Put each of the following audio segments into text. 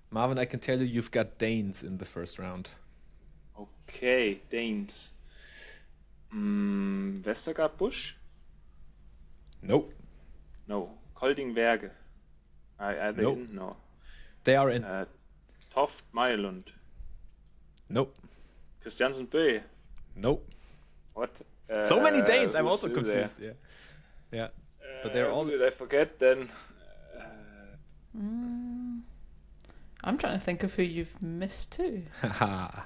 Marvin, I can tell you've got Danes in the first round. Okay, Danes. Westergaard Busch? Nope. No. Kolding-Berge. Are they Nope. in? No. They are in. Toft Meyerlund. Nope. Christiansen Bø. Nope. What? So many Danes. I'm who's also still there? confused. Yeah. But they're all. Who did I forget then? I'm trying to think of who you've missed too. Haha.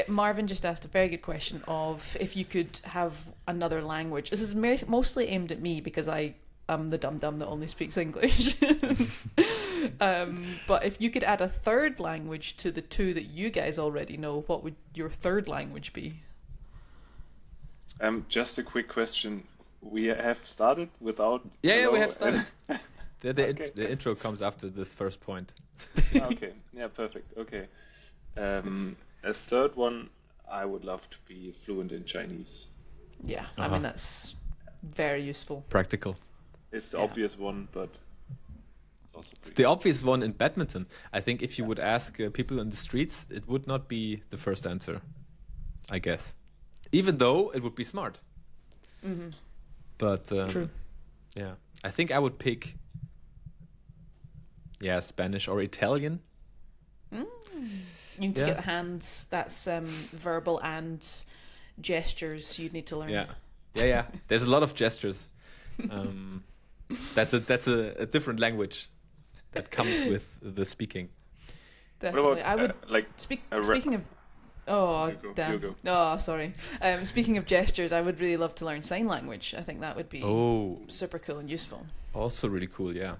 Marvin just asked a very good question of if you could have another language. This is mostly aimed at me because I am the dum-dum that only speaks English. But if you could add a third language to the two that you guys already know, what would your third language be? Just a quick question. We have started without. Yeah, we hello? have started. Okay. The intro comes after this first point. Okay. Yeah, perfect. Okay. A third one, I would love to be fluent in Chinese. Yeah, I mean, that's very useful. Practical. It's the obvious one, but it's also It's pretty the obvious one in badminton. I think if you would ask people in the streets, it would not be the first answer, I guess. Even though it would be smart. Mm-hmm. But True. yeah, I think I would pick Spanish or Italian. You need to get hands. That's verbal and gestures you'd need to learn. Yeah. There's a lot of gestures. That's a different language that comes with the speaking. Definitely. about, I would speaking of. Oh, You go, damn. you go. Oh, sorry. Speaking of gestures, I would really love to learn sign language. I think that would be super cool and useful. Also really cool, yeah.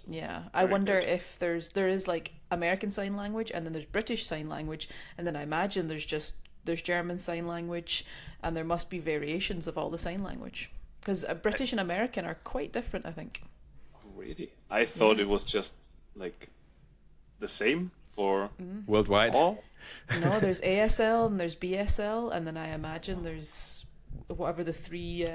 Yeah. I Very wonder good. if there is like American Sign Language and then there's British Sign Language and then I imagine there's German Sign Language and there must be variations of all the sign language. Because British and American are quite different, I think. Really? I thought it was just like the same for Worldwide. all. No, there's ASL and there's BSL and then I imagine there's whatever the three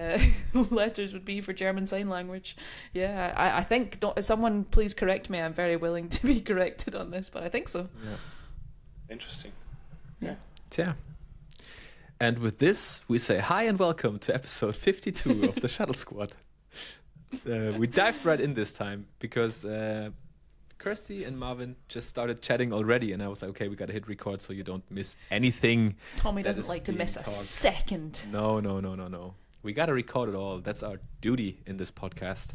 letters would be for German Sign Language. Yeah, I think, someone please correct me, I'm very willing to be corrected on this, but I think so. Yeah. Interesting. Yeah. And with this, we say hi and welcome to episode 52 of the Shuttle Squad. We dived right in this time because Kirsty and Marvin just started chatting already, and I was like, okay, we gotta hit record so you don't miss anything. Thommy that doesn't is like to being miss a talked. second. No. We gotta record it all. That's our duty in this podcast.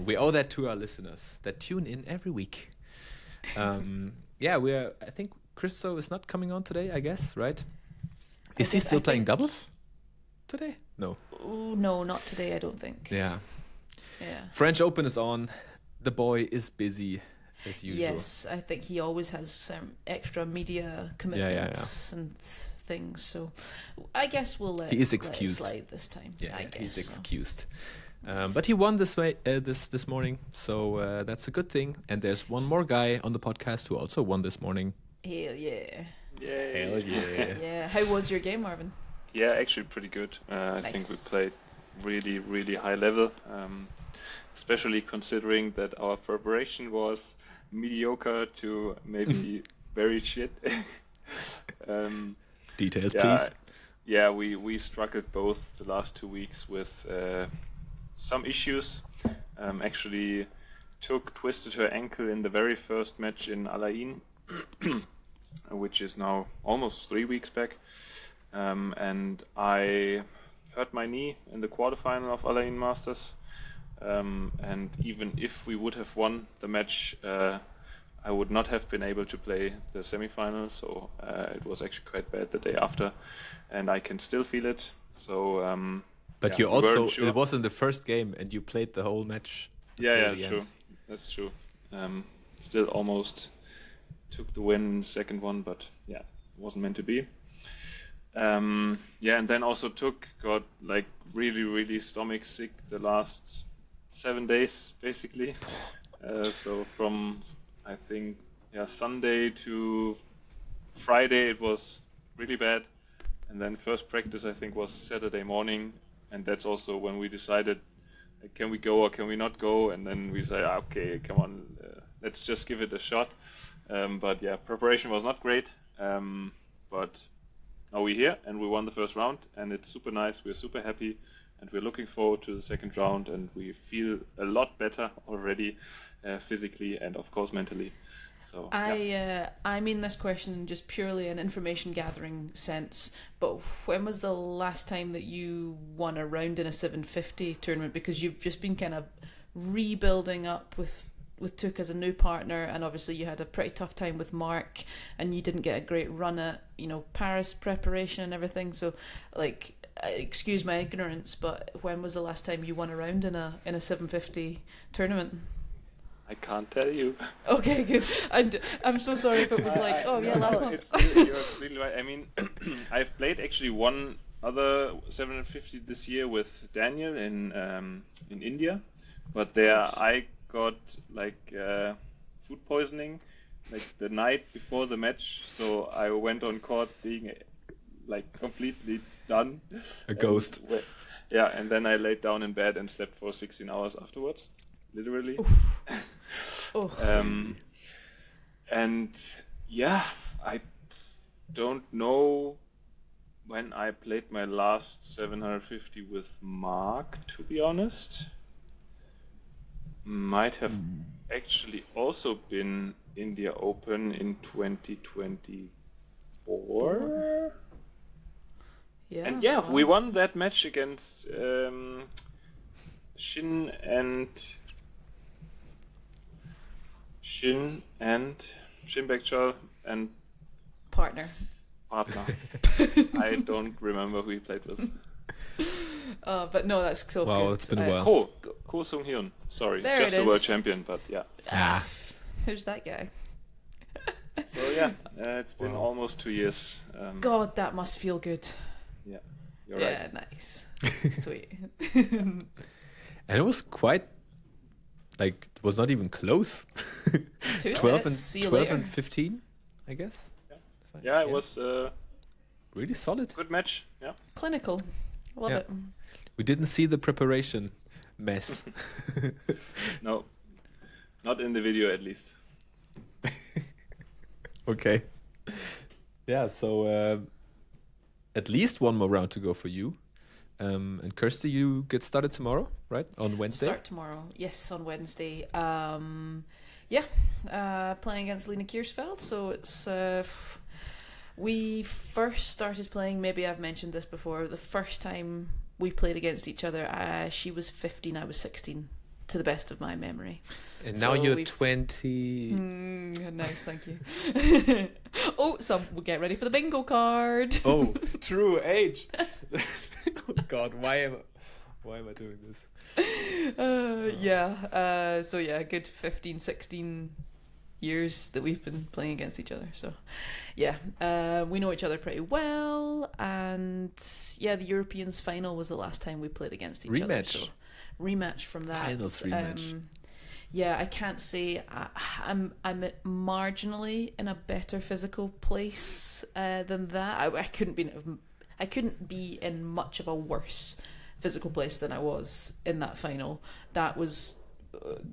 We owe that to our listeners that tune in every week. I think Christo is not coming on today, I guess, right? Is he still playing doubles today? No. Oh, no, not today, I don't think. Yeah. Yeah. French Open is on. The boy is busy as usual. Yes, I think he always has some extra media commitments and things. So I guess we'll let, he is let it excused. slide this time. Yeah, I guess he's so. excused. But he won this morning, so that's a good thing. And there's one more guy on the podcast who also won this morning. Hell yeah. Yay. Hell yeah. Yeah. How was your game, Marvin? Yeah, actually pretty good. I think we played really, really high level, especially considering that our preparation was mediocre to maybe very shit. Details, please. Yeah, we struggled both the last 2 weeks with some issues. Actually twisted her ankle in the very first match in Alain, which is now almost 3 weeks back. And I hurt my knee in the quarterfinal of Alain Masters. And even if we would have won the match, I would not have been able to play the semifinal. So it was actually quite bad the day after, and I can still feel it. So, but yeah, you also weren't sure. it was in the first game, and you played the whole match. Yeah, the true. end. That's true. Still almost took the win in the second one, but yeah, it wasn't meant to be. And then also got like really, really stomach sick the last 7 days basically. So from I think Sunday to Friday it was really bad, and then first practice I think was Saturday morning, and that's also when we decided, can we go or can we not go? And then we said, okay, come on, let's just give it a shot. But yeah, preparation was not great. But now we're here and we won the first round, and it's super nice. We're super happy, and we're looking forward to the second round, and we feel a lot better already, physically and of course mentally. So I mean this question just purely an information gathering sense, but when was the last time that you won a round in a 750 tournament? Because you've just been kind of rebuilding up with Took as a new partner, and obviously you had a pretty tough time with Mark, and you didn't get a great run at Paris preparation and everything. So excuse my ignorance, but when was the last time you won a round in a 750 tournament? I can't tell you. Okay, good. I'm so sorry if it was last month. You're really right. I mean, I've played actually one other 750 this year with Daniel in India, but there I got food poisoning the night before the match, so I went on court being completely done. A ghost. And then I laid down in bed and slept for 16 hours afterwards, literally. I don't know when I played my last 750 with Mark, to be honest. Might have actually also been India Open in 2024. Yeah. And we won that match against Shin Baekchul and partner. I don't remember who he played with. But no, that's so good. Wow, it's been a while. Ko Sung-hyun. Sorry, there just a world champion, but yeah. Who's that guy? So it's been almost 2 years. God, that must feel good. Yeah, you're right. Yeah, nice. Sweet. And it was quite, it was not even close. 12 and 15, I guess. Yeah, it was really solid. Good match. Yeah. Clinical. Love it. We didn't see the preparation mess. No, not in the video at least. Okay. Yeah, so at least one more round to go for you. And Kirsty, you get started tomorrow, right? On Wednesday? Start tomorrow. Yes, on Wednesday. Playing against Lena Kiersfeld. So it's... we first started playing, maybe I've mentioned this before, the first time we played against each other, she was 15, I was 16, to the best of my memory. And now you're 20. Nice, thank you. We'll get ready for the bingo card. Oh, true age. Oh God, why am I doing this? Good 15, 16 years that we've been playing against each other. So we know each other pretty well, and the Europeans final was the last time we played against each other. So rematch from that. Finals rematch. I can't say I'm marginally in a better physical place than that. I couldn't be in much of a worse physical place than I was in that final. That was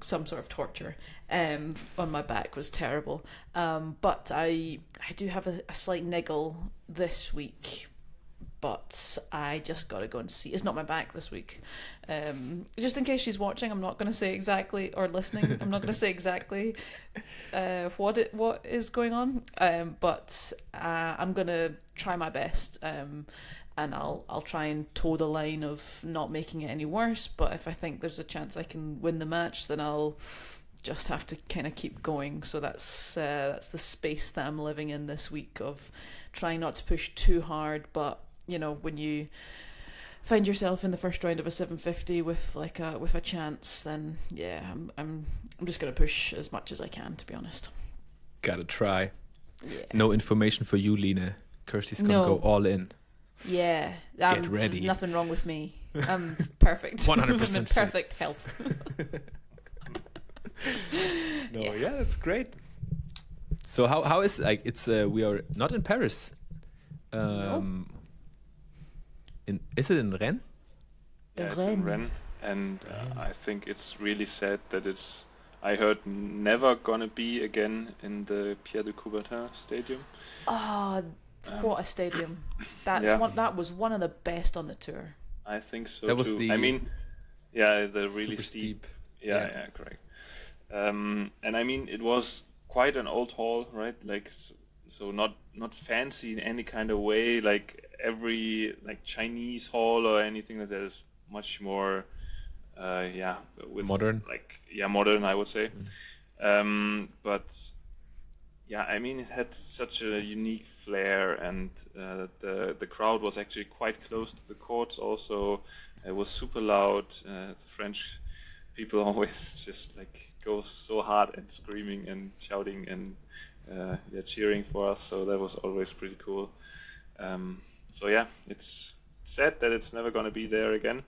some sort of torture. On my back was terrible. But I do have a slight niggle this week, but I just got to go and see. It's not my back this week. Just in case she's watching, I'm not going to say exactly, or listening, I'm not going to say exactly what is going on. But I'm going to try my best. And I'll try and toe the line of not making it any worse. But if I think there's a chance I can win the match, then I'll just have to kind of keep going. So that's the space that I'm living in this week, of trying not to push too hard. But when you find yourself in the first round of a 750 with a chance, then I'm just gonna push as much as I can, to be honest. Gotta try. Yeah. No information for you, Lena. Kirsty's gonna go all in. Yeah, get ready. Nothing wrong with me. I'm perfect. 100% I'm in fit. perfect health. Yeah, that's great. So how is like it's we are not in Paris. Is it in Rennes? Yeah, it's in Rennes, and I think it's really sad that it's. I heard never gonna be again in the Pierre de Coubertin Stadium. Oh, what a stadium! That was one of the best on the tour. I think so that was too. The I mean, yeah, the really super steep. Yeah, correct. And I mean, it was quite an old hall, right? Like, so not fancy in any kind of way. Like every like Chinese hall or anything like that is much more, with modern. Modern, I would say. But yeah, I mean, it had such a unique flair, and the crowd was actually quite close to the courts. Also, it was super loud. The French people always just like go so hard and screaming and shouting and cheering for us. So that was always pretty cool. So yeah, it's sad that it's never going to be there again.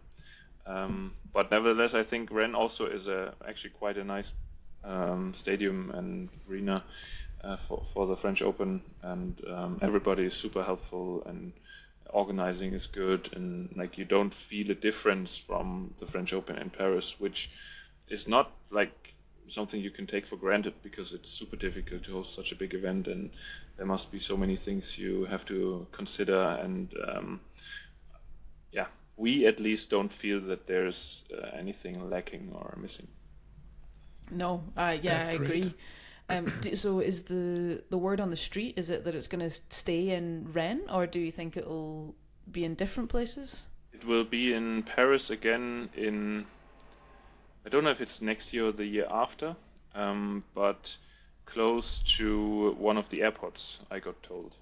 But nevertheless, I think Rennes also is actually quite a nice stadium and arena for the French Open, and everybody is super helpful, and organizing is good, and like you don't feel a difference from the French Open in Paris, which is not like something you can take for granted, because it's super difficult to host such a big event, and there must be so many things you have to consider, and we at least don't feel that there's anything lacking or missing. No, I agree. So is the word on the street, is it that it's going to stay in Rennes, or do you think it'll be in different places? It will be in Paris again I don't know if it's next year or the year after, but close to one of the airports, I got told.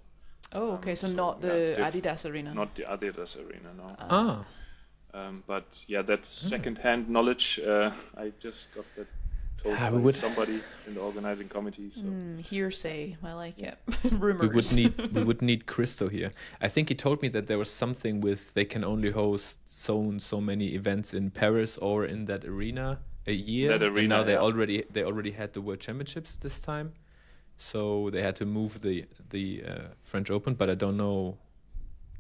Oh, okay, so not the Adidas Arena. Not the Adidas Arena, no. But yeah, that's second-hand knowledge. I just got that told by somebody in the organizing committee. So. Hearsay, I like it. Rumors. We would need Christo here. I think he told me that there was something with they can only host so many events in Paris or in that arena a year. That arena, and now they already had the World Championships this time, so they had to move the French Open. But I don't know.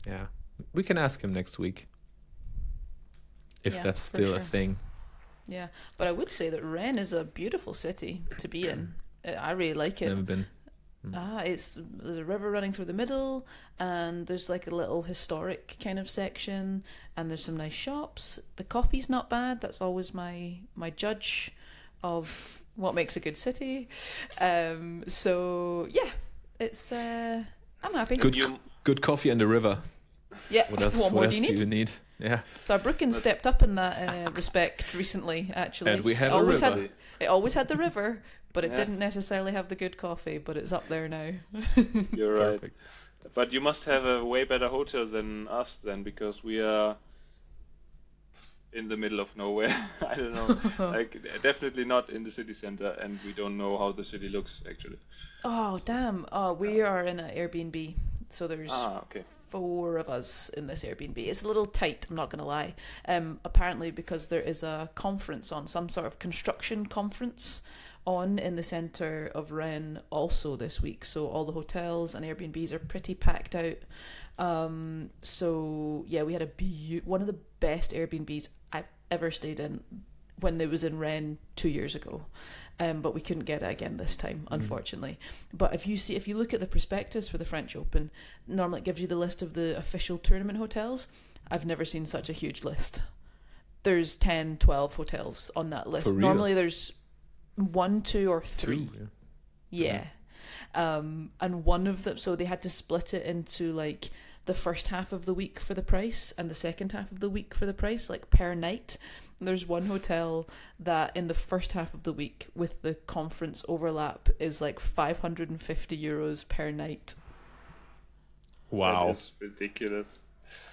Yeah, we can ask him next week if that's still a thing. Yeah, but I would say that Rennes is a beautiful city to be in. I really like it. Never been. There's a river running through the middle, and there's like a little historic kind of section, and there's some nice shops. The coffee's not bad. That's always my judge of what makes a good city. So yeah, it's I'm happy. Good coffee and a river. Yeah. What more do you need? Yeah. Saarbrücken stepped up in that respect recently, actually. And we have a river. It always had the river, but it didn't necessarily have the good coffee, but it's up there now. You're right. Perfect. But you must have a way better hotel than us then, because we are in the middle of nowhere. I don't know. Like, definitely not in the city center, and we don't know how the city looks, actually. Oh, damn. We are in an Airbnb, so there's... okay. 4 of us in this Airbnb. It's a little tight, I'm not going to lie. Apparently because there is a conference on, some sort of construction conference on in the centre of Rennes also this week. So all the hotels and Airbnbs are pretty packed out. So yeah, we had one of the best Airbnbs I've ever stayed in when it was in Rennes 2 years ago. But we couldn't get it again this time, unfortunately. But if you look at the prospectus for the French Open, normally it gives you the list of the official tournament hotels. I've never seen such a huge list. There's 10, 12 hotels on that list. Normally there's 1, 2, or 3. 2, yeah. And one of them, so they had to split it into like the first half of the week for the price and the second half of the week for the price, like per night. There's one hotel that in the first half of the week with the conference overlap is like €550 per night. Wow. That is ridiculous.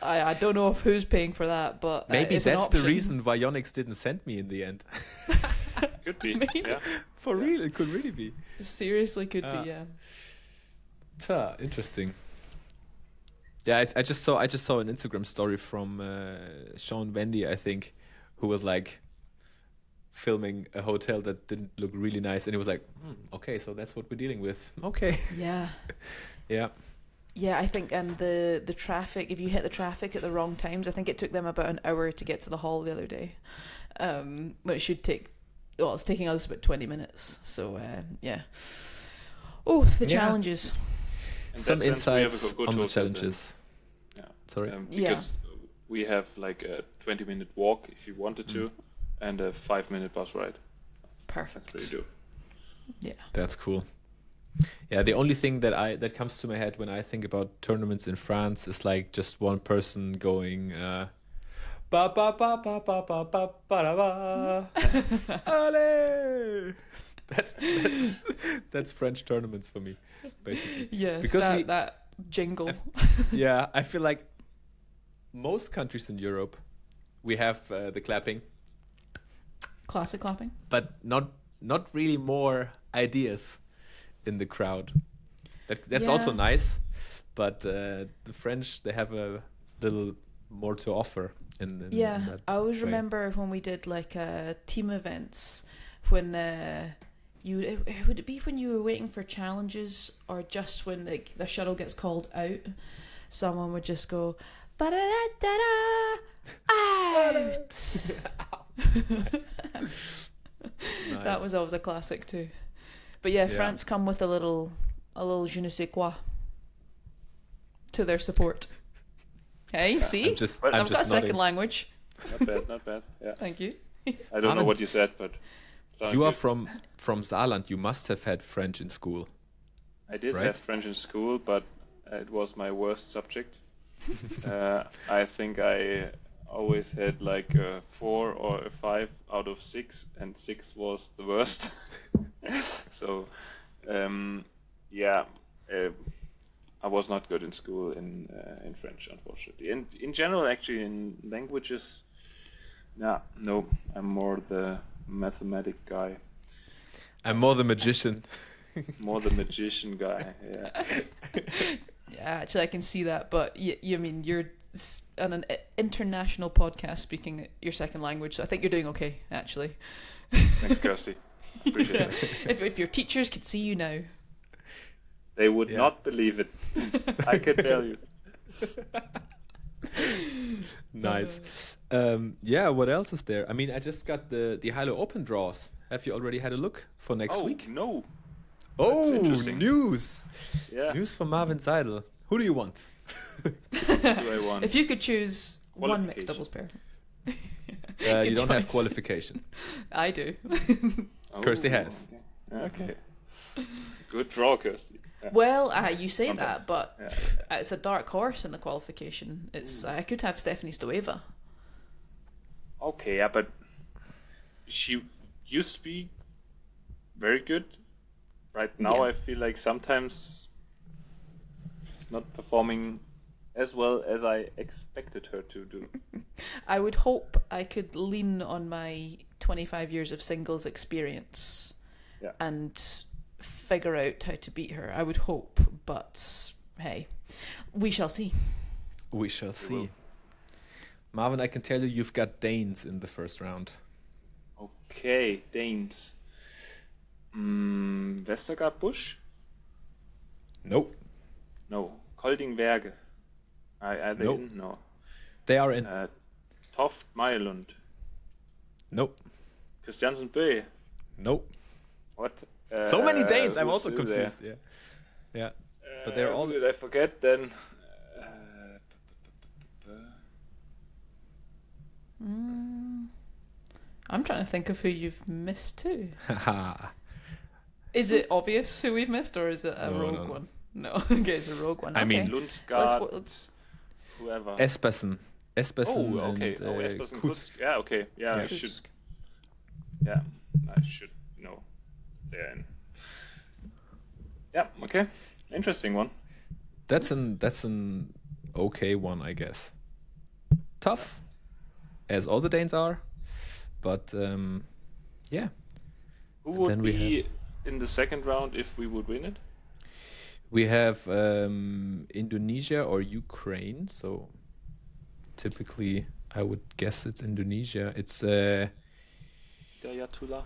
I don't know if who's paying for that, but maybe it's that's an option. the reason why Yonex didn't send me in the end. Could be. Maybe. Yeah. For real, it could really be. Seriously, could be, yeah. Interesting. Yeah, I just saw an Instagram story from Sean Wendy, I think, who was like filming a hotel that didn't look really nice, and he was like, okay, so that's what we're dealing with. Okay. Yeah. Yeah. Yeah, I think, and the traffic, if you hit the traffic at the wrong times, I think it took them about an hour to get to the hall the other day. But it should take, well, it's taking us about 20 minutes. So, yeah. Oh, the challenges. Some insights on the challenges. Yeah. Sorry. Because we have like a 20-minute walk if you wanted to, and a 5-minute bus ride. Perfect. That's pretty dope. Yeah. That's cool. Yeah, the only thing that comes to my head when I think about tournaments in France is like just one person going ba ba ba ba ba ba ba ba ba. Allez! That's French tournaments for me, basically. Yes, because that jingle. I feel like most countries in Europe we have the clapping, Classic clapping. but not really more ideas in the crowd. That's also nice, but the French, they have a little more to offer in that I always way. remember when we did like team events when would it be when you were waiting for challenges, or just when like the shuttle gets called out, someone would just go ba-da-da-da-da, out. Nice. That was always a classic too. But yeah, France come with a little je ne sais quoi to their support. Hey, see? I'm just I've got a nodding. second language. Not bad. Yeah. Thank you. I don't know what you said, but You are from Saarland. You must have had French in school. I did right? have French in school, but it was my worst subject. I think I always had like a 4 or a 5 out of 6, and 6 was the worst. So, I was not good in school in French, unfortunately. And in general, actually, in languages, no, I'm more the mathematic guy. I'm more the magician. More the magician guy, yeah. Yeah, actually, I can see that. But you mean you're on an international podcast speaking your second language, so I think you're doing okay, actually. Thanks, Kirsty. Appreciate it. If your teachers could see you now, they would not believe it. I can tell you. Nice. What else is there? I mean, I just got the HYLO Open draws. Have you already had a look for next week? No. Oh, interesting. News! Yeah. News from Marvin Seidel. Who do you want? Who do I want? if you could choose one mixed Qualification. doubles pair. You don't have choice. qualification. I do. Kirsty has. Okay. Good draw, Kirsty. Yeah. Well, you say Sometimes. that, but it's a dark horse in the qualification. It's I could have Stephanie Stoeva. Okay, yeah, but she used to be very good. Right now, Yeah. I feel like sometimes she's not performing as well as I expected her to do. I would hope I could lean on my 25 years of singles experience and figure out how to beat her. I would hope, but hey, we shall see. We shall see. Marvin, I can tell you, you've got Danes in the first round. Okay, Danes. Westergaard Busch? Nope. No. Kolding-Berge. Are they Nope. in? No. They are in. Toft Meilund. Nope. Christiansen Bø. Nope. What? So many Danes. I'm who's also still there? confused. Yeah. But they're all. Who did I forget then? I'm trying to think of who you've missed too. Haha. Is it obvious who we've missed, or is it a No, rogue no. one? No, okay, it's a rogue one. I Okay. mean, Lundsgaard, whoever. Espersen. Oh, okay. And, Espersen Kutsk. Kutsk. Yeah, okay. Yeah, Yeah. I should. Kutsk. Yeah, I should know. They're in. Yeah. Okay. Interesting one. That's an okay one, I guess. Tough, as all the Danes are, but yeah. Who would then we be in the second round if we would win it? We have Indonesia or Ukraine. So typically, I would guess it's Indonesia. It's Gayatullah.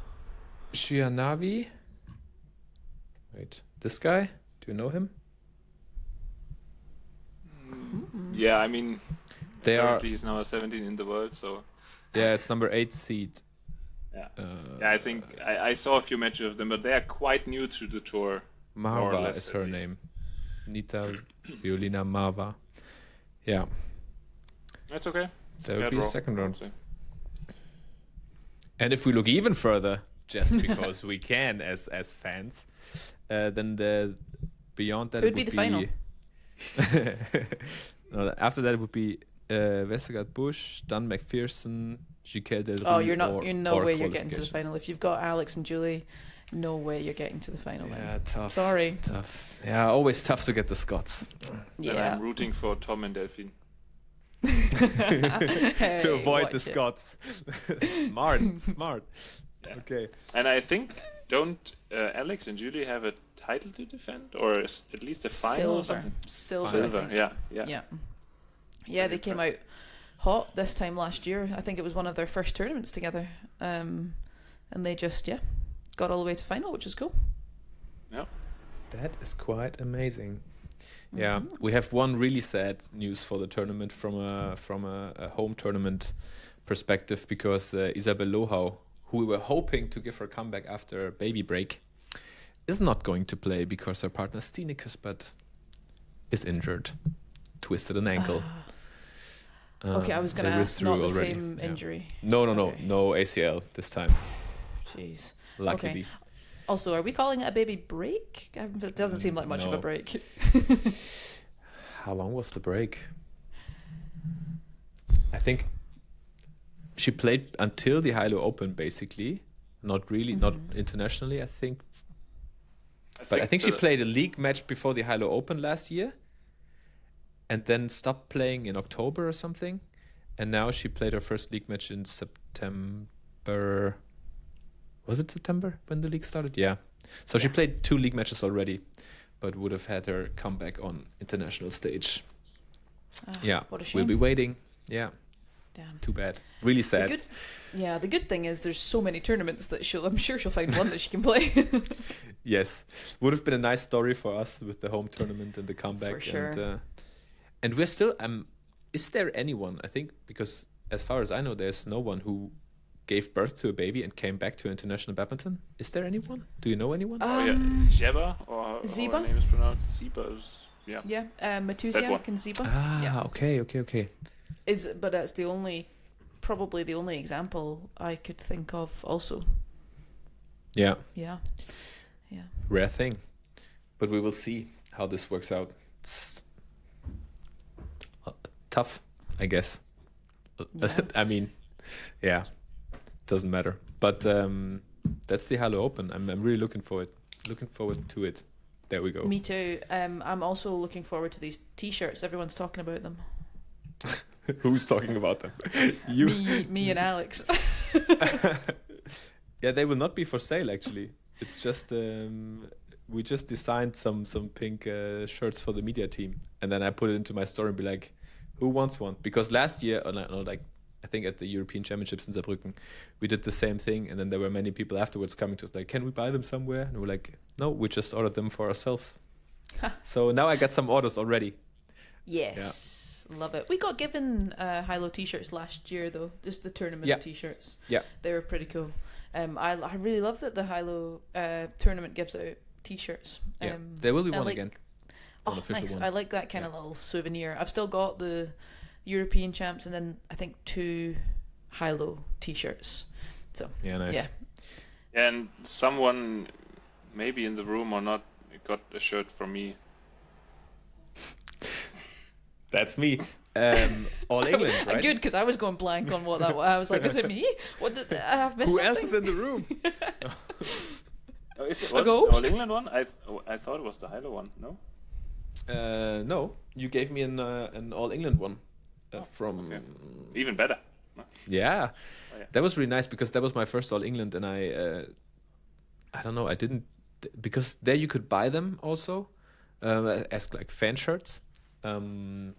Shianavi. Wait, this guy? Do you know him? Yeah, I mean, They are. apparently he's now 17 in the world, so Yeah, it's number 8 seed. yeah. Yeah, I think I saw a few matches of them, but they are quite new to the tour. more or Marva less, is at her least. name. Nita Violina Marva. Yeah, That's okay. that would Fair be a draw, second I round. would say. And if we look even further, just because we can as fans, then the beyond that Who it would be the final? No, after that it would be Vestergaard Bush, Dan McPherson, Jiquel Del Rio. Oh, you're not. You're no or way you're getting to the qualification. final. If you've got Alex and Julie, no way you're getting to the final. Yeah, Then. tough. Sorry. Tough. Yeah, always tough to get the Scots. And Yeah. I'm rooting for Tom and Delphine. Hey, To avoid the watch it. Scots. Smart. Yeah. Okay. And I think, don't Alex and Julie have a title to defend, or at least a final or Silver. something? Silver. I Silver, think. yeah. Yeah, they came out hot this time last year. I think it was one of their first tournaments together. And they just, got all the way to final, which is cool. That is quite amazing. Yeah, we have one really sad news for the tournament from a home tournament perspective, because Isabel Lohau, who we were hoping to give her comeback after a baby break, is not going to play because her partner Stine Kuspert is injured, twisted an ankle. Okay, I was going to they ask, withdrew not the already. same Yeah. injury. No Okay. ACL this time. Jeez. Luckily. Okay. Also, are we calling it a baby break? It doesn't seem like much of a No. break. How long was the break? I think she played until the HYLO Open, basically. Not really, not internationally, I think. But I think she played a league match before the HYLO Open last year, and then stopped playing in October or something. And now she played her first league match in September. Was it September when the league started? Yeah. So she played 2 league matches already, but would have had her comeback on international stage. Yeah, What a shame. we'll be waiting. Yeah, Damn. too bad. Really sad. The good thing is there's so many tournaments that I'm sure she'll find one that she can play. Yes, would have been a nice story for us with the home tournament and the comeback. For sure. And we're still. Is there anyone? I think, because as far as I know, there's no one who gave birth to a baby and came back to international badminton. Is there anyone? Do you know anyone? Jeba, or how Ziba? her name is pronounced. Ziba is, yeah. Yeah, That one. Matusiak and Ziba. Ah, okay. But that's probably the only example I could think of also. Yeah, Yeah. rare thing. But we will see how this works out. It's tough, I guess. Yeah. I mean, yeah, doesn't matter. But that's the HYLO Open. I'm really looking forward to it. There we go. Me too. I'm also looking forward to these T-shirts. Everyone's talking about them. Who's talking about them? You. Me and Alex. Yeah, they will not be for sale actually. It's just we just designed some pink shirts for the media team, and then I put it into my store and be like, who wants one? Because last year, I think at the European Championships in Saarbrücken, we did the same thing, and then there were many people afterwards coming to us like, can we buy them somewhere? And we're like, no, we just ordered them for ourselves. So now I got some orders already. Yes. Love it. We got given HYLO T-shirts last year though, just the tournament T-shirts. Yeah. They were pretty cool. I really love that the HYLO tournament gives out T-shirts. Yeah, there will be I one like- again. Oh, An official nice. one. I like that kind of little souvenir. I've still got the European champs and then I think 2 HYLO T-shirts. So Yeah, nice. yeah. And someone, maybe in the room or not, got a shirt from me. That's me. All England, right? Good, because I was going blank on what that was. I was like, is it me? What did I have missed? Who something? else is in the room? Oh, is it A was it ghost? All England one? I thought it was the HYLO one. No. No, you gave me an All England one from. Okay. Even better. Yeah, Oh, yeah. that was really nice because that was my first All England, and I don't know, I didn't, because there you could buy them also, as like fan shirts. And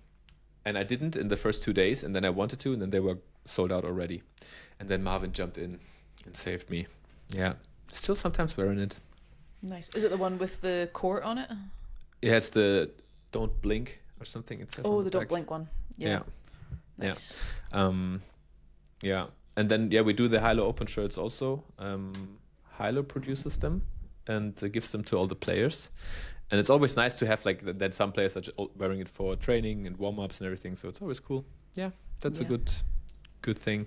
I didn't in the first 2 days, and then I wanted to, and then they were sold out already. And then Marvin jumped in and saved me. Yeah, still sometimes wearing it. Nice. Is it the one with the court on it? Yeah, it's the Don't Blink or something. It says. Oh, on the back. Don't Blink one. Yeah. Nice. Yeah. And then we do the HYLO open shirts also. HYLO produces them and gives them to all the players. And it's always nice to have like that some players are wearing it for training and warm-ups and everything. So it's always cool. Yeah, that's a good thing.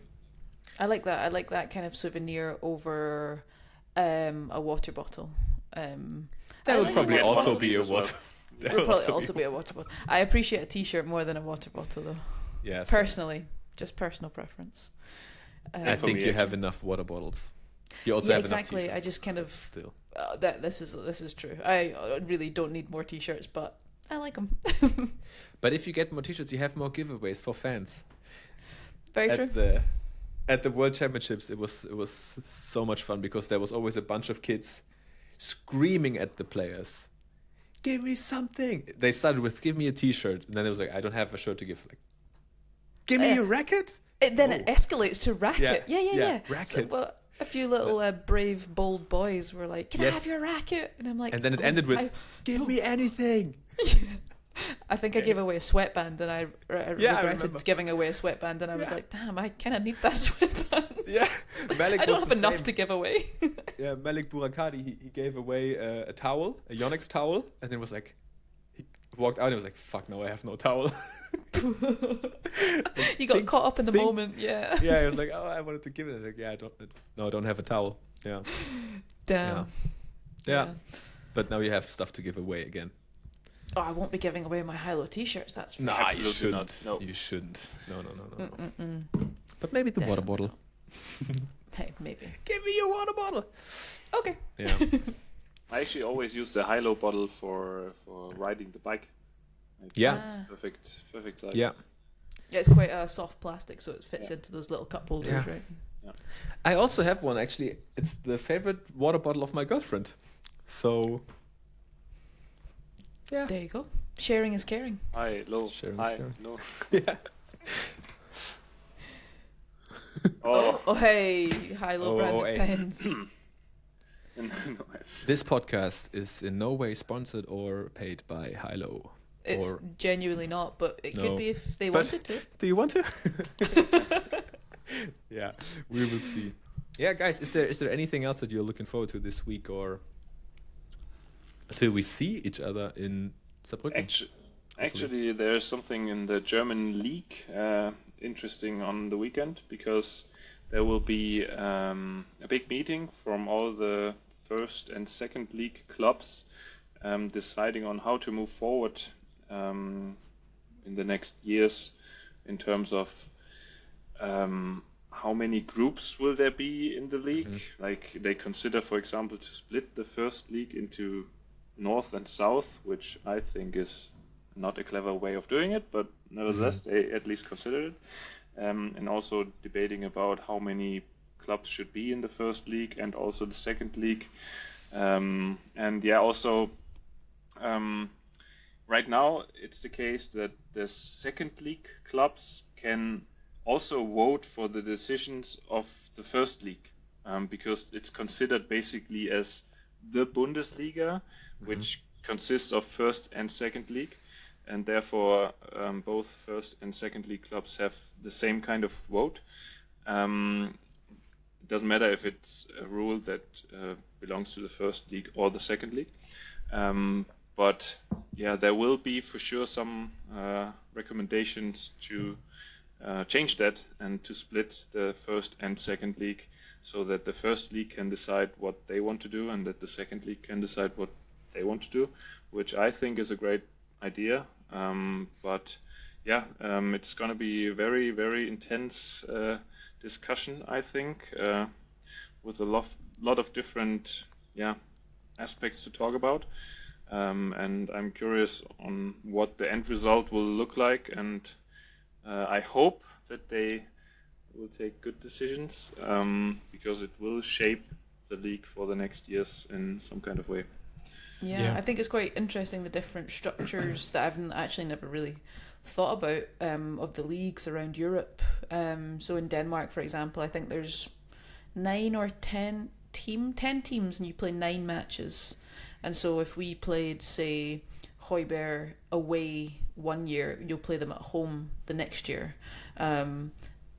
I like that. I like that kind of souvenir over a water bottle. That would probably also be a water. That would probably also be a water bottle. I appreciate a T-shirt more than a water bottle, though. Yeah. Personally, just personal preference. I think you have enough water bottles. You also have exactly. enough T-shirts. I just kind of still. This is true. I really don't need more T-shirts, but I like them. But if you get more T-shirts, you have more giveaways for fans. Very true. At the World Championships, it was so much fun because there was always a bunch of kids screaming at the players, "Give me something!" They started with "Give me a T-shirt," and then it was like, "I don't have a shirt to give." Like, "Give me your racket!" It escalates to racket. Yeah. Racket. So, well, a few little brave, bold boys were like, "Can I have your racket?" And I'm like, and then it ended with, "Give me anything." I think I gave away a sweatband, and I regretted giving away a sweatband, and I was like, "Damn, I kind of need that sweatband." Yeah, I don't have enough to give away. Yeah, Malik Burakadi, he gave away a towel, a Yonex towel, and then was like, he walked out and was like, "Fuck, now I have no towel." He got caught up in the moment. Yeah. Yeah, he was like, "Oh, I wanted to give it." I was like, "Yeah, I don't have a towel." Yeah. Damn. Yeah. But now you have stuff to give away again. Oh, I won't be giving away my HYLO T-shirts. That's for sure. You shouldn't. No. You shouldn't. No. But maybe the water bottle. Hey, maybe. Give me your water bottle. Okay. Yeah. I actually always use the HYLO bottle for riding the bike. Perfect size. Yeah, it's quite a soft plastic, so it fits into those little cup holders, right? Yeah. I also have one actually. It's the favorite water bottle of my girlfriend. So. Yeah. There you go. Sharing is caring. High, low, Sharing high, is caring. low. Yeah. Oh, hey, HYLO branded pens. This podcast is in no way sponsored or paid by HYLO. It's genuinely not, but it could be if they wanted to. Do you want to? Yeah, we will see. Yeah, guys, is there anything else that you're looking forward to this week, or until we see each other in Saarbrücken? Actually, there's something in the German league interesting on the weekend, because there will be a big meeting from all the first and second league clubs deciding on how to move forward in the next years in terms of how many groups will there be in the league. Like, they consider, for example, to split the first league into North and South, which I think is not a clever way of doing it, but nevertheless they at least consider it. And also debating about how many clubs should be in the first league and also the second league. Right now it's the case that the second league clubs can also vote for the decisions of the first league, because it's considered basically as the Bundesliga, which consists of first and second league, and therefore both first and second league clubs have the same kind of vote. It doesn't matter if it's a rule that belongs to the first league or the second league. But yeah, there will be for sure some recommendations to change that and to split the first and second league, so that the first league can decide what they want to do and that the second league can decide what they want to do, which I think is a great idea. But yeah, it's going to be a very, very intense discussion, I think, with a lot of different aspects to talk about. And I'm curious on what the end result will look like, and I hope that they will take good decisions, because it will shape the league for the next years in some kind of way. Yeah, I think it's quite interesting, the different structures that I've actually never really thought about of the leagues around Europe. So in Denmark, for example, I think there's 9 or 10 teams, and you play 9 matches. And so if we played, say, Højbjerg away one year, you'll play them at home the next year.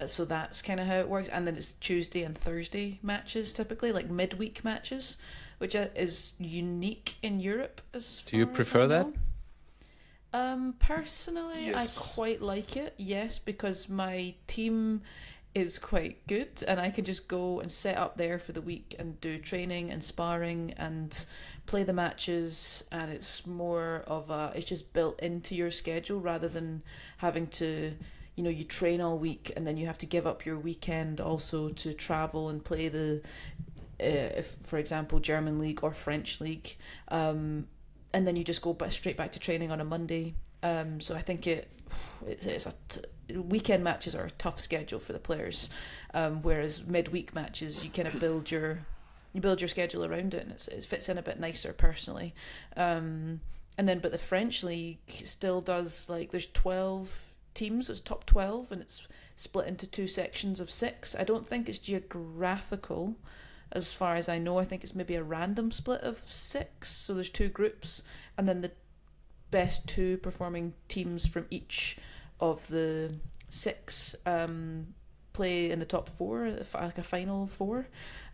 So that's kind of how it works. And then it's Tuesday and Thursday matches, typically, like midweek matches, which is unique in Europe. Do you prefer that? Personally, Yes. I quite like it, yes, because my team is quite good and I can just go and set up there for the week and do training and sparring and play the matches, and it's more of it's just built into your schedule rather than having to, you train all week and then you have to give up your weekend also to travel and play the if, for example, German league or French league, and then you just go straight back to training on a Monday. So I think weekend matches are a tough schedule for the players, whereas midweek matches you kind of build your schedule around it, and it fits in a bit nicer personally. But the French league still does, like, there's 12 teams, it's top 12, and it's split into 2 sections of 6. I don't think it's geographical. As far as I know, I think it's maybe a random split of 6. So there's 2 groups, and then the best 2 performing teams from each of the 6 play in the top 4, like a final 4.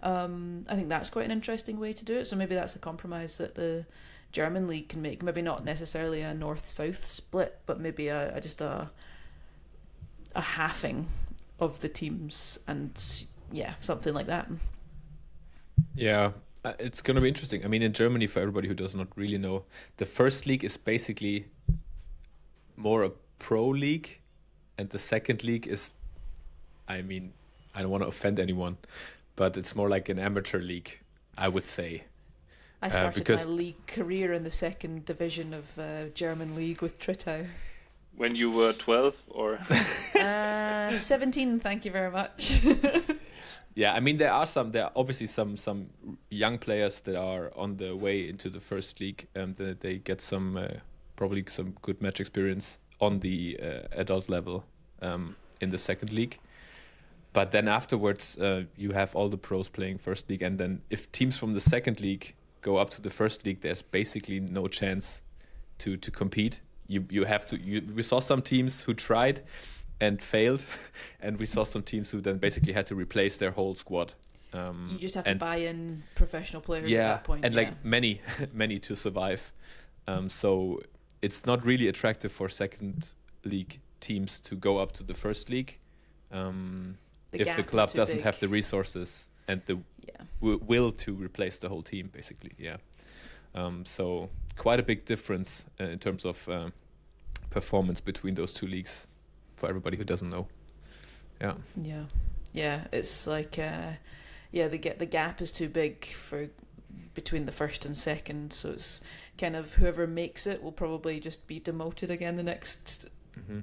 I think that's quite an interesting way to do it. So maybe that's a compromise that the German league can make. Maybe not necessarily a north-south split, but maybe just a halving of the teams, and something like that. Yeah, it's going to be interesting. I mean, in Germany, for everybody who does not really know, the first league is basically more a pro league, and the second league is, I mean, I don't want to offend anyone, but it's more like an amateur league, I would say. I started my league career in the 2nd division of German league with Trittau. When you were 12 or 17, thank you very much. Yeah, I mean, there are obviously some young players that are on the way into the first league, and they get probably some good match experience on the adult level in the second league. But then afterwards, you have all the pros playing first league, and then if teams from the second league go up to the first league, there's basically no chance to compete. You have to. We saw some teams who tried and failed, and we saw some teams who then basically had to replace their whole squad. You just have to buy in professional players at that point. And like many to survive. So it's not really attractive for second league teams to go up to the first league if the club doesn't have the resources and the will to replace the whole team, basically. So quite a big difference in terms of performance between those 2 leagues, for everybody who doesn't know. It's like the gap is too big for between the first and second, so it's kind of whoever makes it will probably just be demoted again the next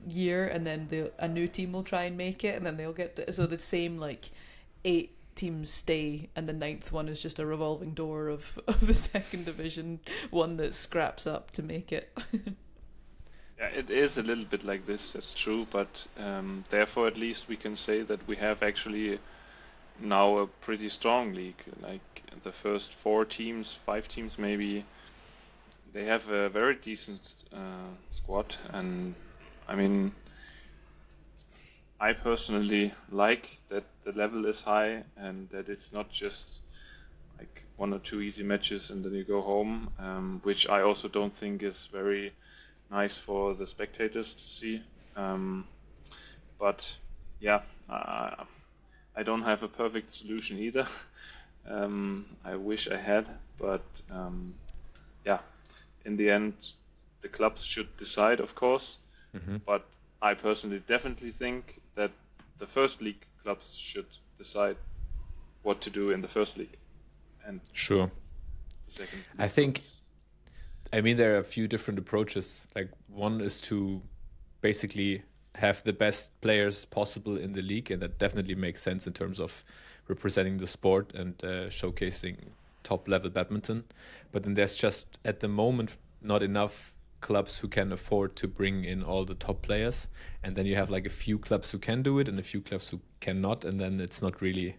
year, and then a new team will try and make it, and then they'll get so the same like 8 teams stay, and the 9th one is just a revolving door of the second division one that scraps up to make it. Yeah, it is a little bit like this, that's true, but therefore at least we can say that we have actually now a pretty strong league. Like the first 4 teams, 5 teams maybe, they have a very decent squad, and I mean, I personally like that the level is high and that it's not just like 1 or 2 easy matches and then you go home, which I also don't think is very nice for the spectators to see. But yeah, I don't have a perfect solution either. I wish I had, but in the end, the clubs should decide, of course. But I personally definitely think that the first league clubs should decide what to do in the first league. And sure. The second league I think, I mean, there are a few different approaches. Like, one is to basically have the best players possible in the league, and that definitely makes sense in terms of representing the sport and showcasing top level badminton, but then there's just at the moment not enough clubs who can afford to bring in all the top players, and then you have like a few clubs who can do it and a few clubs who cannot, and then it's not really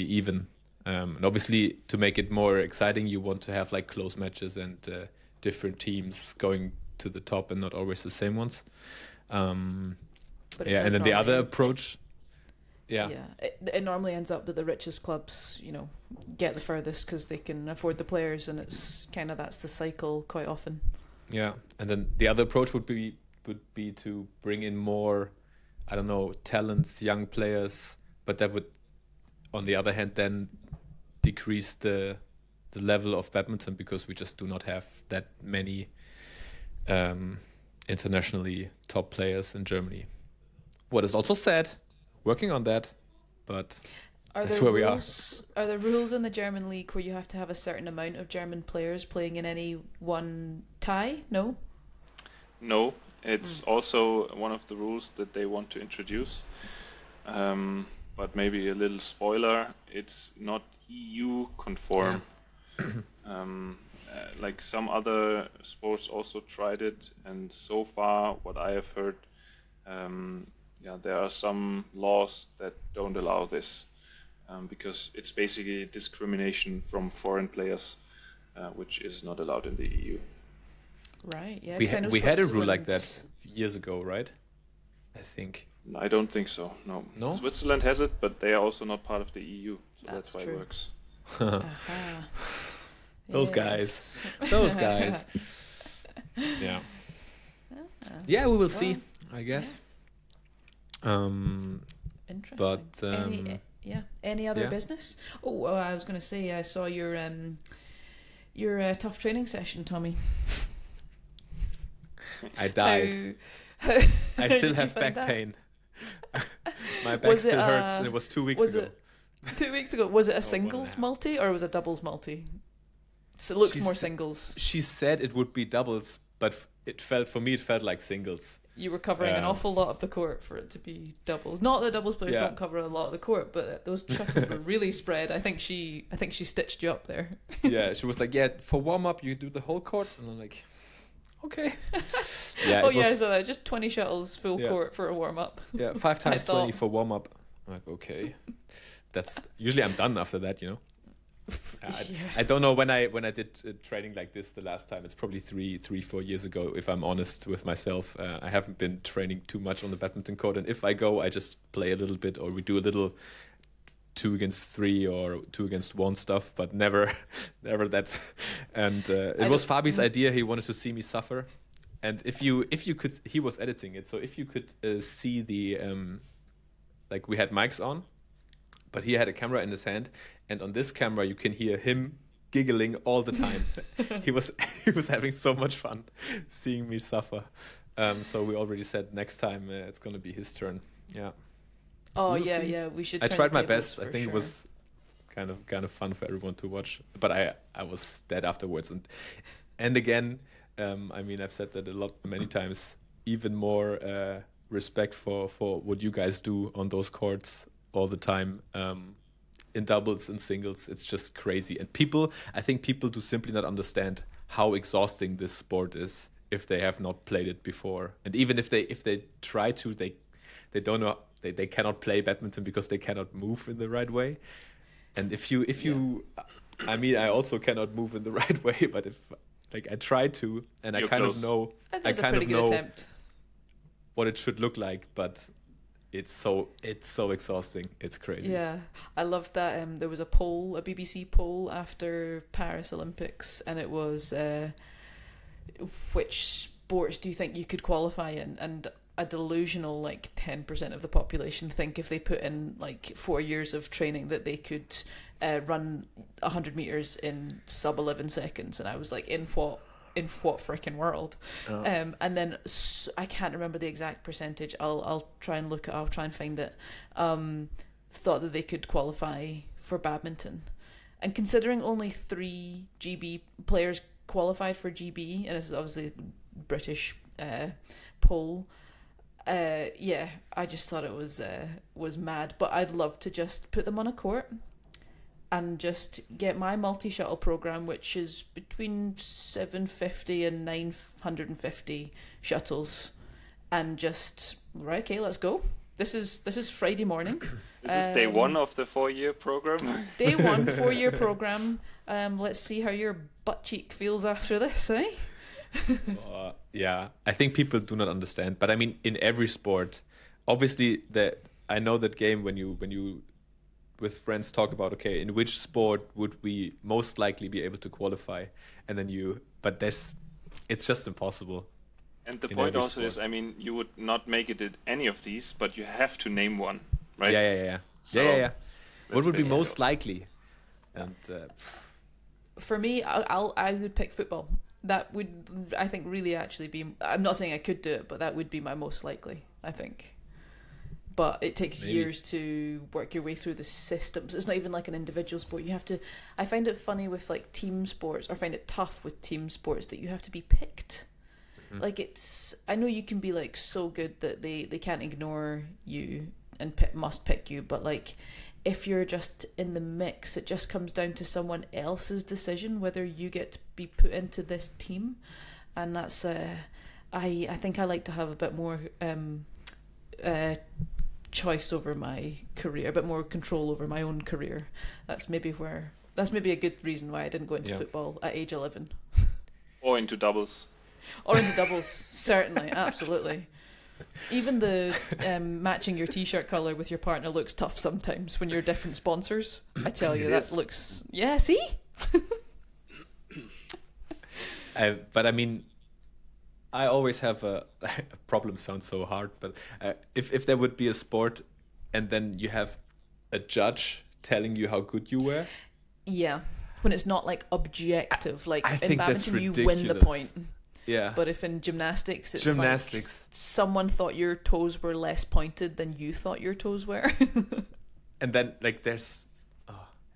even. And obviously, to make it more exciting, you want to have like close matches and different teams going to the top and not always the same ones. And then the other approach. It normally ends up that the richest clubs, get the furthest because they can afford the players, and it's kind of that's the cycle quite often. Yeah, and then the other approach would be to bring in more, I don't know, talents, young players, but that would, on the other hand, then decrease the level of badminton because we just do not have that many internationally top players in Germany. What is also sad, working on that, but that's where we are. Are there rules in the German league where you have to have a certain amount of German players playing in any one tie? No? No, it's also one of the rules that they want to introduce. But maybe a little spoiler, it's not EU conform. Like some other sports also tried it, and so far what I have heard, there are some laws that don't allow this, because it's basically discrimination from foreign players, which is not allowed in the EU. Right, yeah. We had a rule like that years ago, right? I think. I don't think so, no. Switzerland has it, but they are also not part of the EU, so that's why it works. Those guys. Yeah. Yeah, we will see, I guess. Interesting. But any other business? Oh, I was going to say I saw your tough training session, Thommy. I died. I still have back pain. My back still hurts, and it was 2 weeks ago. 2 weeks ago. Was it a singles multi or was it doubles multi? So it looks more singles. She said it would be doubles, but it felt like singles. You were covering an awful lot of the court for it to be doubles. Not that doubles players don't cover a lot of the court, but those shuttles were really spread. I think she stitched you up there. Yeah, she was like, for warm up you do the whole court, and I'm like, okay. So just 20 shuttles full court for a warm up. Yeah, 5 times 20 for warm up. I'm like, okay. That's usually I'm done after that, I don't know when I did training like this the last time. It's probably 3-4 years ago, if I'm honest with myself. I haven't been training too much on the badminton court, and if I go, I just play a little bit, or we do a little 2 against 3 or 2 against 1 stuff, but never that. And it was Fabi's idea. He wanted to see me suffer, and if you could, he was editing it, so if you could see the like we had mics on, but he had a camera in his hand, and on this camera you can hear him giggling all the time. he was having so much fun seeing me suffer. So we already said next time it's going to be his turn. Yeah. Oh, yeah, we should. I tried my best. I think it was kind of fun for everyone to watch, but I was dead afterwards. And again, I've said that many times. Even more respect for what you guys do on those courts all the time, in doubles and singles. It's just crazy. And I think people do simply not understand how exhausting this sport is if they have not played it before. And even if they try to, they don't know. They cannot play badminton because they cannot move in the right way. And if you, I also cannot move in the right way. But if I try to, and You're I kind close. of know, I kind of know attempt. What it should look like, but it's so exhausting. It's crazy. Yeah, I loved that. There was a BBC poll after Paris Olympics, and it was which sports do you think you could qualify in? And a delusional 10% of the population think if they put in 4 years of training that they could run 100 meters in sub 11 seconds. And I was like, in what freaking world? Oh. And then I can't remember the exact percentage. I'll try and look it. I'll try and find it. Thought that they could qualify for badminton, and considering only 3 GB players qualified for GB, and this is obviously a British poll. I just thought it was mad. But I'd love to just put them on a court and just get my multi-shuttle program, which is between 750 and 950 shuttles, and just right, okay, let's go. This is Friday morning. This is day 1 of the 4-year program. Day 1, 4-year program. Let's see how your butt cheek feels after this, eh? Yeah, I think people do not understand, but I mean, in every sport, obviously, I know that game when you with friends talk about, okay, in which sport would we most likely be able to qualify, and then it's just impossible. And the point also is, I mean, you would not make it in any of these, but you have to name one, right? Yeah. So, What would be most likely? And for me, I would pick football. That would, I think, really actually be. I'm not saying I could do it, but that would be my most likely, I think. But it takes years to work your way through the systems. It's not even like an individual sport. You have to. I find it funny with like team sports, or find it tough with team sports that you have to be picked. Like I know you can be like so good that they can't ignore you and must pick you, but like if you're just in the mix, it just comes down to someone else's decision whether you get to be put into this team, and that's I think I like to have a bit more choice over my career, a bit more control over my own career. That's maybe a good reason why I didn't go into football at age 11. Or into doubles. Or into doubles, certainly, absolutely. Even the matching your t-shirt colour with your partner looks tough sometimes when you're different sponsors. I tell you, that looks... Yeah, see? But I mean, I always have a problem sounds so hard, but if there would be a sport and then you have a judge telling you how good you were... Yeah, when it's not like objective, like I in badminton you win the point. Yeah. But if in gymnastics it's like someone thought your toes were less pointed than you thought your toes were. And then like there's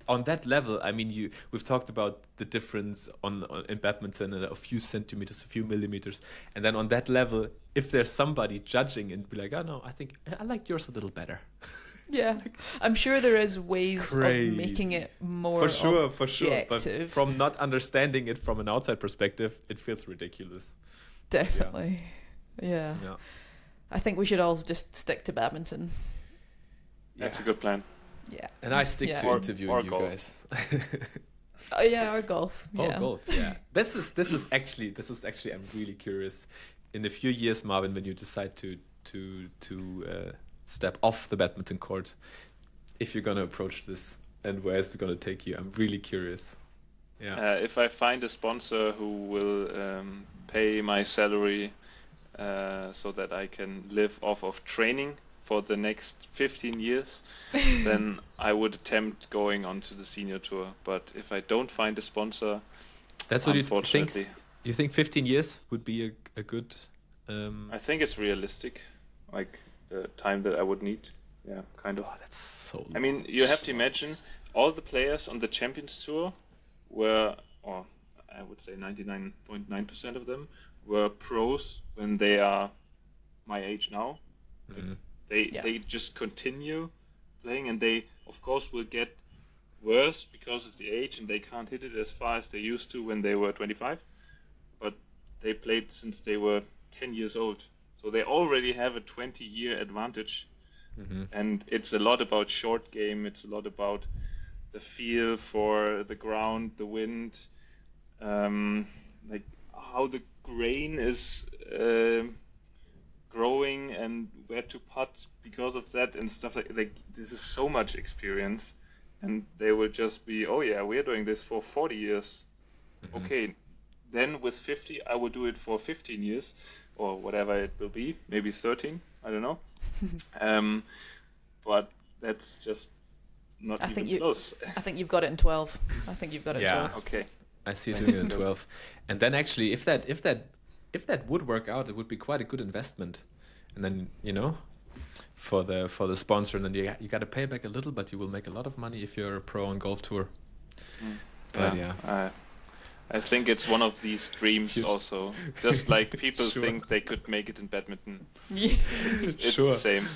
on that level, I mean, we've talked about the difference in badminton and a few centimeters, a few millimeters, and then on that level, if there's somebody judging and be like, oh no, I think I like yours a little better. Yeah, I'm sure there is ways of making it more for sure. But from not understanding it from an outside perspective, it feels ridiculous. Definitely, yeah. I think we should all just stick to badminton. That's a good plan. Yeah, and I stick to interviewing you guys. Oh yeah, or golf. Yeah. Oh, golf. Yeah, this is actually I'm really curious. In a few years, Marvin, when you decide to step off the badminton court, if you're gonna approach this and where is it gonna take you, I'm really curious. Yeah. If I find a sponsor who will pay my salary so that I can live off of training for the next 15 years, then I would attempt going onto the senior tour. But if I don't find a sponsor, that's what unfortunately, you think 15 years would be a good I think it's realistic, like the time that I would need. Yeah, kind of. Oh, that's so long. I mean, you have to imagine all the players on the Champions Tour were, or I would say 99.9% of them were pros when they are my age now. Mm-hmm. They just continue playing, and they of course will get worse because of the age, and they can't hit it as far as they used to when they were 25. But they played since they were 10 years old, so they already have a 20-year advantage. Mm-hmm. And it's a lot about short game. It's a lot about the feel for the ground, the wind, like how the grain is growing and where to putt because of that and stuff like this is so much experience, and they will just be, oh yeah, we're doing this for 40 years. Mm-hmm. Okay, then with 50 I will do it for 15 years or whatever it will be, maybe 13, I don't know. But that's just not close. I think you've got it in 12. I think you've got it in 12. Okay. I see you doing it in 12. And then actually, if that would work out, it would be quite a good investment. And then, for the sponsor, and then you got to pay back a little, but you will make a lot of money if you're a pro on golf tour. But I think it's one of these dreams also. Just like people think they could make it in badminton. It's the same.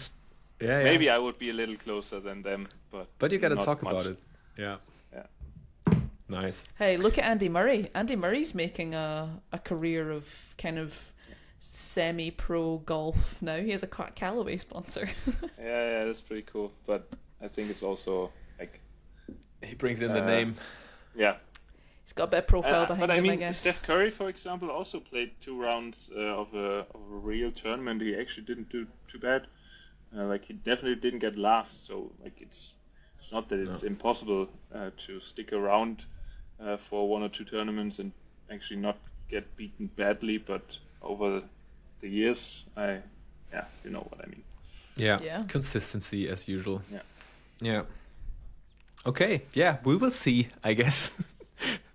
Yeah. Maybe I would be a little closer than them, but you got to not talk much. about it. Yeah. Nice. Hey, look at Andy Murray. Andy Murray's making a career of kind of semi-pro golf now. He has a Callaway sponsor. Yeah, that's pretty cool. But I think it's also like he brings in the name. Yeah. He's got a bit of profile behind but him, I mean, I guess. Steph Curry, for example, also played 2 rounds of a real tournament. He actually didn't do too bad. Like he definitely didn't get last. So like it's not that it's impossible to stick around for 1 or 2 tournaments and actually not get beaten badly. But over the years, you know what I mean. Yeah. Consistency as usual. Yeah. Okay. Yeah, we will see, I guess.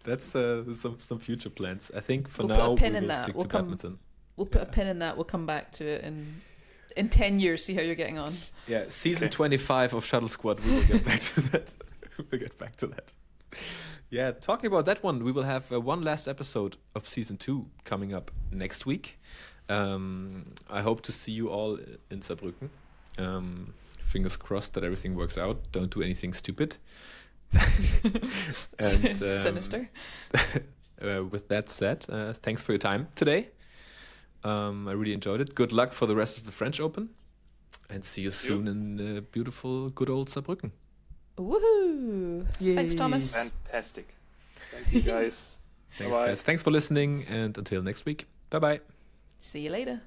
That's some future plans. I think for now we will stick to badminton. We'll put a pin in that. We'll come back to it in 10 years. See how you're getting on. Yeah, season 25 of ShuttleSquad. We will get back to that. We'll get back to that. Yeah, talking about that one, we will have one last episode of season 2 coming up next week. I hope to see you all in Saarbrücken. Fingers crossed that everything works out. Don't do anything stupid. And, Sinister. With that said, thanks for your time today. I really enjoyed it. Good luck for the rest of the French Open, and see you soon in the beautiful, good old Saarbrücken. Woohoo! Yay. Thanks, Thomas. Fantastic. Thank you, guys. Thanks, guys. Thanks for listening, and until next week. Bye bye. See you later.